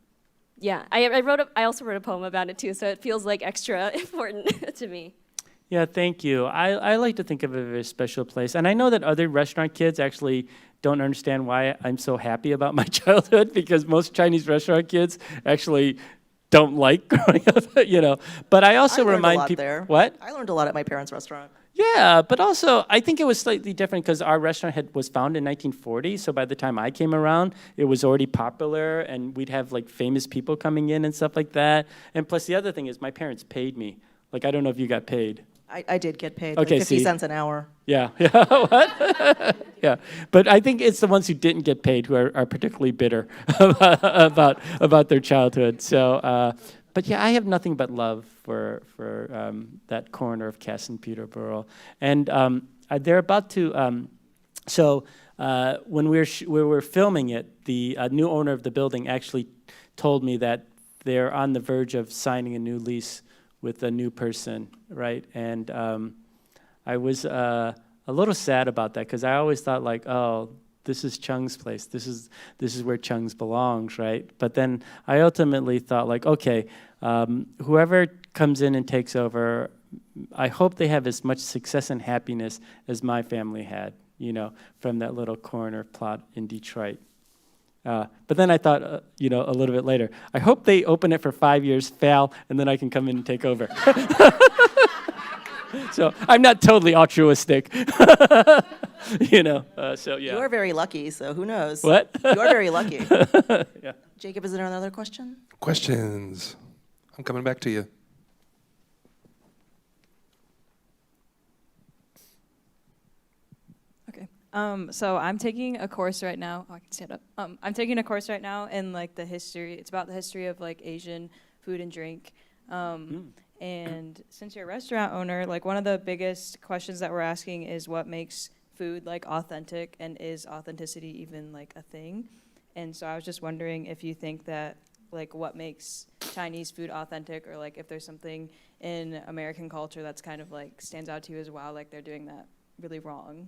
also wrote a poem about it too, so it feels like extra important to me. Yeah, thank you. I like to think of it as a very special place. And I know that other restaurant kids actually don't understand why I'm so happy about my childhood, because most Chinese restaurant kids actually don't like growing up, But I also remind people. What? I learned a lot at my parents' restaurant. Yeah, but also I think it was slightly different because our restaurant was founded in 1940. So by the time I came around, it was already popular, and we'd have like famous people coming in and stuff like that. And plus the other thing is my parents paid me. Like, I don't know if you got paid. I did get paid, okay, 50 cents an hour. Yeah. What? Yeah. But I think it's the ones who didn't get paid who are particularly bitter about their childhood. So, but yeah, I have nothing but love for that corner of Cass and Peterborough. And they're about to, when we were filming it, the new owner of the building actually told me that they're on the verge of signing a new lease with a new person, right? And I was a little sad about that because I always thought like, oh, this is Chung's place. This is where Chung's belongs, right? But then I ultimately thought like, okay, whoever comes in and takes over, I hope they have as much success and happiness as my family had, you know, from that little corner plot in Detroit. But then I thought, you know, a little bit later, I hope they open it for 5 years, fail, and then I can come in and take over. So I'm not totally altruistic, you know. So yeah. You are very lucky, so who knows? What? You are very lucky. Yeah. Jacob, is there another question? Questions? I'm coming back to you. Okay. So I'm taking a course right now. Oh, I can stand up. I'm taking a course right now in like the history. It's about the history of like Asian food and drink. And since you're a restaurant owner, like one of the biggest questions that we're asking is what makes food like authentic, and is authenticity even like a thing? And so I was just wondering if you think that like what makes Chinese food authentic, or like if there's something in American culture that's kind of like stands out to you as well, like they're doing that really wrong.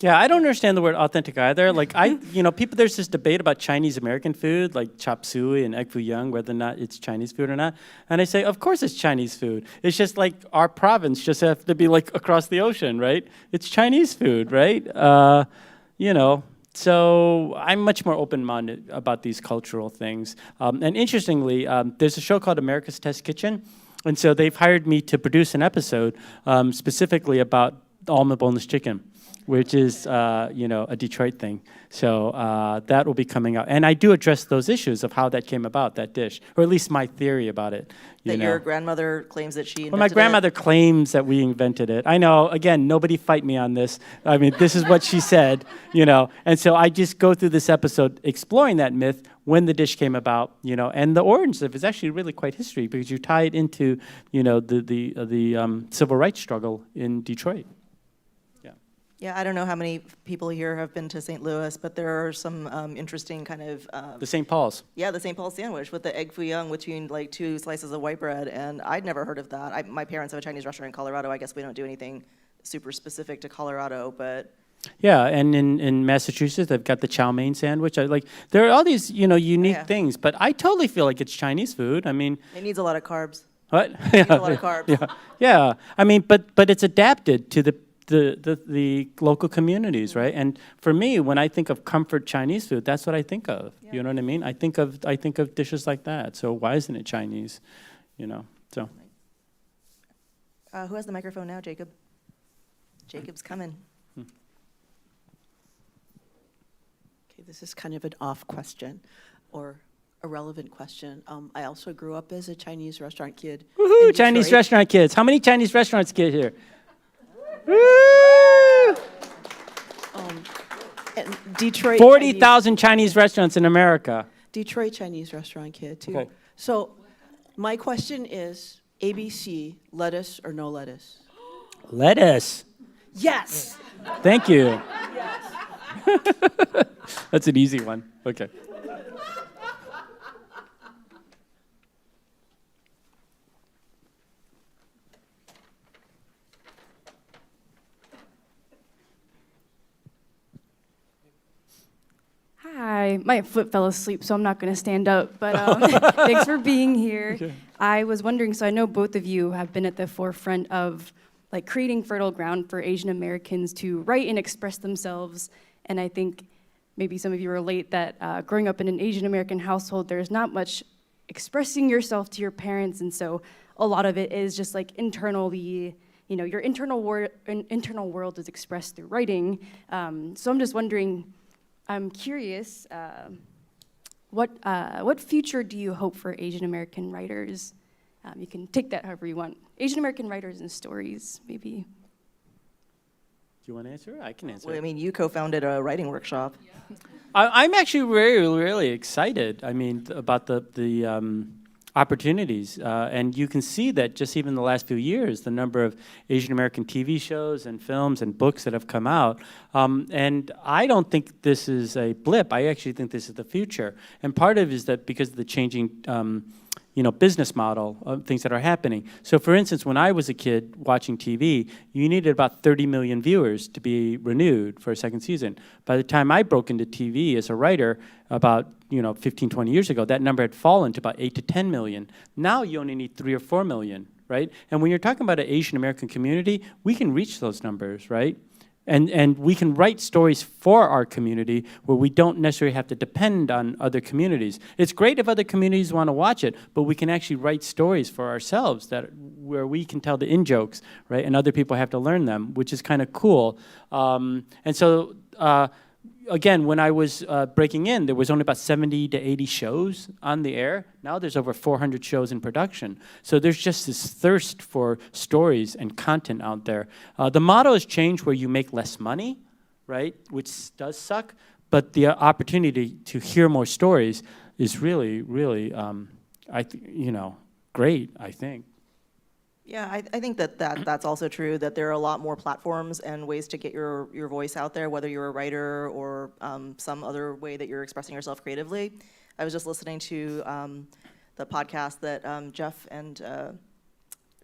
Yeah, I don't understand the word authentic either. Like you know, there's this debate about Chinese American food, like chop suey and egg foo young, whether or not it's Chinese food or not. And I say, of course it's Chinese food. It's just like our province just have to be like across the ocean, right? It's Chinese food, right? You know, so I'm much more open-minded about these cultural things. And interestingly, there's a show called America's Test Kitchen. And so they've hired me to produce an episode specifically about almond boneless chicken, which is, you know, a Detroit thing. So that will be coming out. And I do address those issues of how that came about, that dish, or at least my theory about it. That your grandmother claims that she invented Well, my grandmother it? claims that we invented it. I know, again, nobody fight me on this. I mean, this is what she said, you know. And so I just go through this episode exploring that myth, when the dish came about, you know, and the origins of it is actually really quite history, because you tie it into, you know, the civil rights struggle in Detroit. Yeah, I don't know how many people here have been to St. Louis, but there are some interesting kind of... The St. Paul's. Yeah, the St. Paul sandwich with the egg foo young between like 2 slices of white bread, and I'd never heard of that. My parents have a Chinese restaurant in Colorado. I guess we don't do anything super specific to Colorado, but... Yeah, and in Massachusetts, they've got the chow mein sandwich. There are all these, you know, unique things, but I totally feel like it's Chinese food. I mean... It needs a lot of carbs. What? It needs a lot of carbs. Yeah. I mean, but it's adapted to the local communities, right? And for me, when I think of comfort Chinese food, that's what I think of. Yeah. You know what I mean? I think of dishes like that. So why isn't it Chinese? You know. So. Who has the microphone now, Jacob? Jacob's coming. Okay, this is kind of an off question, or a relevant question. I also grew up as a Chinese restaurant kid. Woohoo! Chinese restaurant kids. How many Chinese restaurants get here? Woo! And Detroit. 40,000 Chinese restaurants in America. Detroit Chinese restaurant kid too. Okay. So my question is, ABC, lettuce or no lettuce? Lettuce. Yes. Thank you. Yes. That's an easy one. Okay. Hi, my foot fell asleep, so I'm not going to stand up, but thanks for being here. Okay. I was wondering, so I know both of you have been at the forefront of like creating fertile ground for Asian Americans to write and express themselves, and I think maybe some of you relate that growing up in an Asian American household, there's not much expressing yourself to your parents, and so a lot of it is just like internally, you know, your internal world is expressed through writing. So I'm just wondering, I'm curious, what future do you hope for Asian American writers? You can take that however you want. Asian American writers and stories, maybe. Do you want to answer? I can answer. Well, I mean, you co-founded a writing workshop. Yeah. I'm actually really, really excited. I mean, about the opportunities, and you can see that just even the last few years, the number of Asian American TV shows and films and books that have come out. And I don't think this is a blip. I actually think this is the future. And part of it is that because of the changing business model of things that are happening. So for instance, when I was a kid watching TV, you needed about 30 million viewers to be renewed for a second season. By the time I broke into TV as a writer about 15, 20 years ago, that number had fallen to about 8 to 10 million. Now you only need 3 or 4 million, right? And when you're talking about an Asian American community, we can reach those numbers, right? And we can write stories for our community where we don't necessarily have to depend on other communities. It's great if other communities want to watch it, but we can actually write stories for ourselves where we can tell the in-jokes, right? And other people have to learn them, which is kind of cool. Again, when I was breaking in, there was only about 70 to 80 shows on the air. Now there's over 400 shows in production. So there's just this thirst for stories and content out there. The model has changed where you make less money, right, which does suck, but the opportunity to hear more stories is really, really, great, I think. Yeah, I think that's also true, that there are a lot more platforms and ways to get your voice out there, whether you're a writer or some other way that you're expressing yourself creatively. I was just listening to the podcast that Jeff and...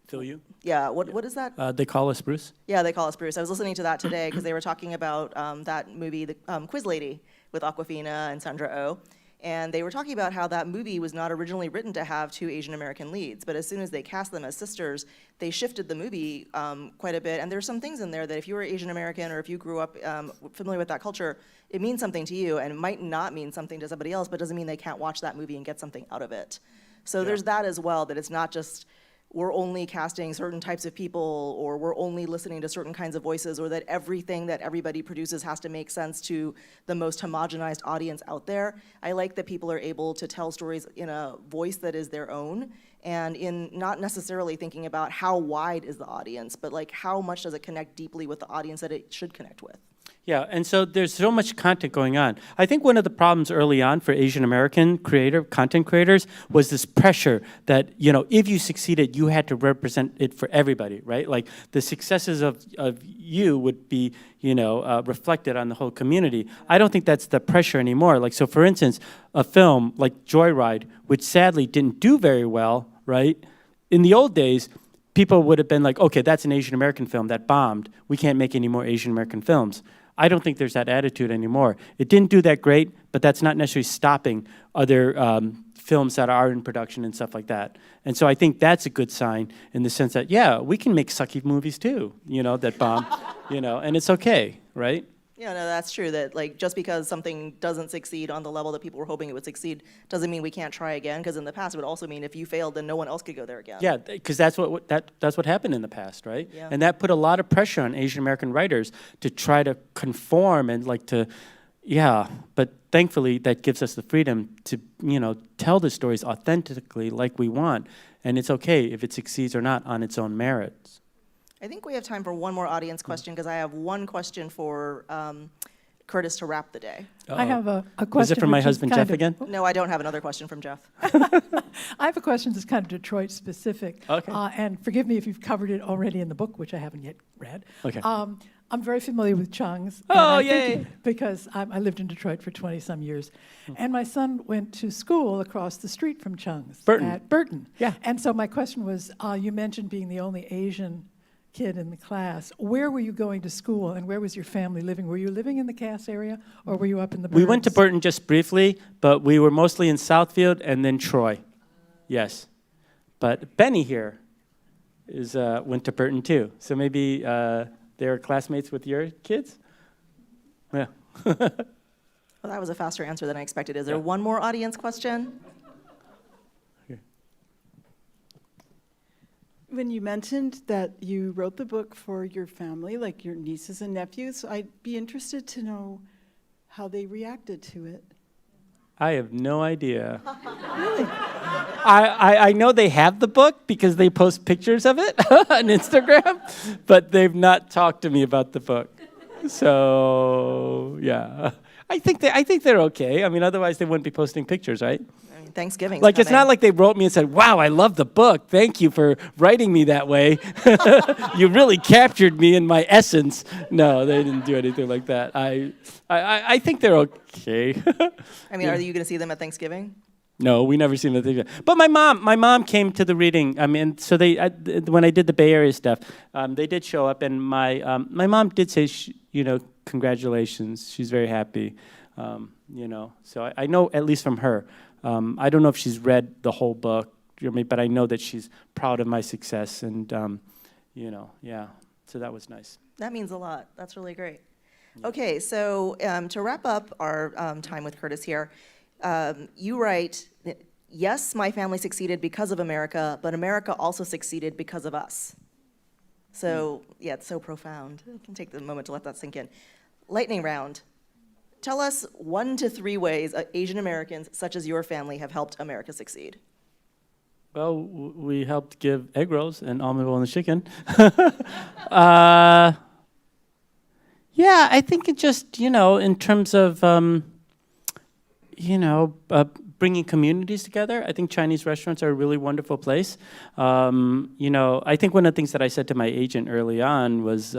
Phil Yu? Yeah, what is that? They Call Us Bruce? Yeah, They Call Us Bruce. I was listening to that today because they were talking about that movie, The Quiz Lady, with Awkwafina and Sandra Oh. And they were talking about how that movie was not originally written to have 2 Asian American leads, but as soon as they cast them as sisters, they shifted the movie quite a bit. And there's some things in there that if you were Asian American or if you grew up familiar with that culture, it means something to you, and it might not mean something to somebody else, but doesn't mean they can't watch that movie and get something out of it. So there's that as well, that it's not just we're only casting certain types of people, or we're only listening to certain kinds of voices, or that everything that everybody produces has to make sense to the most homogenized audience out there. I like that people are able to tell stories in a voice that is their own, and in not necessarily thinking about how wide is the audience, but like how much does it connect deeply with the audience that it should connect with. Yeah, and so there's so much content going on. I think one of the problems early on for Asian American content creators was this pressure that, if you succeeded, you had to represent it for everybody, right? Like the successes of you would be, reflected on the whole community. I don't think that's the pressure anymore. Like, so for instance, a film like Joyride, which sadly didn't do very well, right? In the old days, people would have been like, okay, that's an Asian American film that bombed. We can't make any more Asian American films. I don't think there's that attitude anymore. It didn't do that great, but that's not necessarily stopping other films that are in production and stuff like that. And so I think that's a good sign in the sense that, yeah, we can make sucky movies too, that bomb, and it's okay, right? Yeah, no, that's true, that like just because something doesn't succeed on the level that people were hoping it would succeed doesn't mean we can't try again, because in the past it would also mean if you failed, then no one else could go there again. Yeah, because that's what happened in the past, right? Yeah. And that put a lot of pressure on Asian American writers to try to conform and but thankfully that gives us the freedom to, tell the stories authentically like we want, and it's okay if it succeeds or not on its own merits. I think we have time for one more audience question, because I have one question for Curtis to wrap the day. I have a question. Is it from my which husband Jeff again? No, I don't have another question from Jeff. I have a question that's kind of Detroit specific. Okay. And forgive me if you've covered it already in the book, which I haven't yet read. Okay. I'm very familiar with Chung's. Oh, yay. Because I lived in Detroit for 20-some years. And my son went to school across the street from Chung's. Burton. At Burton. Yeah. And so my question was, you mentioned being the only Asian kid in the class. Where were you going to school, and where was your family living? Were you living in the Cass area, or were you up in the burbs? We went to Burton just briefly, but we were mostly in Southfield and then Troy. Yes. But Benny here went to Burton too. So maybe they're classmates with your kids? Yeah. Well, that was a faster answer than I expected. Is there one more audience question? When you mentioned that you wrote the book for your family, like your nieces and nephews, I'd be interested to know how they reacted to it. I have no idea. Really? I know they have the book because they post pictures of it on Instagram, but they've not talked to me about the book. So, yeah. I think they're okay. I mean, otherwise they wouldn't be posting pictures, right? I mean, Thanksgiving's Like, it's coming. not like they wrote me and said, wow, I love the book. Thank you for writing me that way. You really captured me in my essence. No, they didn't do anything like that. I think they're okay. I mean, are you going to see them at Thanksgiving? No, we never seen the. But my mom came to the reading. I mean, so when I did the Bay Area stuff, they did show up, and my mom did say, congratulations. She's very happy, So I know at least from her. I don't know if she's read the whole book, but I know that she's proud of my success, and yeah. So that was nice. That means a lot. That's really great. Okay, so to wrap up our time with Curtis here, you write, yes, my family succeeded because of America, but America also succeeded because of us. So, yeah, it's so profound. I can take the moment to let that sink in. Lightning round. Tell us 1 to 3 ways Asian Americans, such as your family, have helped America succeed. Well, we helped give egg rolls and almond bowl and chicken. Yeah, I think it just, in terms of, bringing communities together. I think Chinese restaurants are a really wonderful place. I think one of the things that I said to my agent early on was,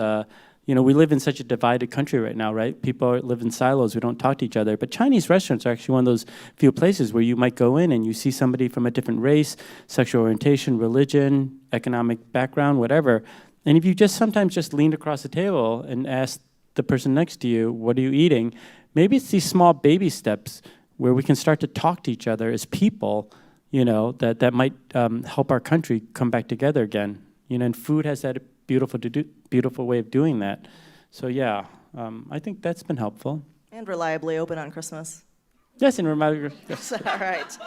we live in such a divided country right now, right? People live in silos. We don't talk to each other. But Chinese restaurants are actually one of those few places where you might go in and you see somebody from a different race, sexual orientation, religion, economic background, whatever. And if you sometimes just leaned across the table and asked the person next to you, what are you eating? Maybe it's these small baby steps where we can start to talk to each other as people, that might help our country come back together again. And food has that beautiful way of doing that. So yeah, I think that's been helpful. And reliably open on Christmas. Yes, and reliably. Yes. All right.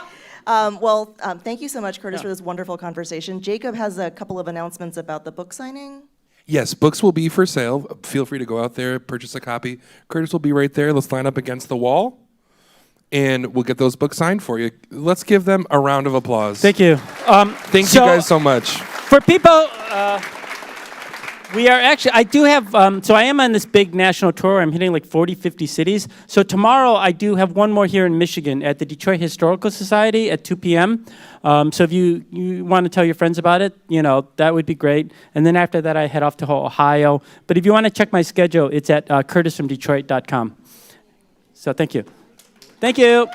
Thank you so much, Curtis, for this wonderful conversation. Jacob has a couple of announcements about the book signing. Yes, books will be for sale. Feel free to go out there, purchase a copy. Curtis will be right there. Let's line up against the wall, and we'll get those books signed for you. Let's give them a round of applause. Thank you. Thank you guys so much. For people, we are actually, I do have, so I am on this big national tour. I'm hitting like 40, 50 cities. So tomorrow I do have one more here in Michigan at the Detroit Historical Society at 2 p.m. So if you want to tell your friends about it, that would be great. And then after that, I head off to Ohio. But if you want to check my schedule, it's at curtisfromdetroit.com. So thank you. Thank you.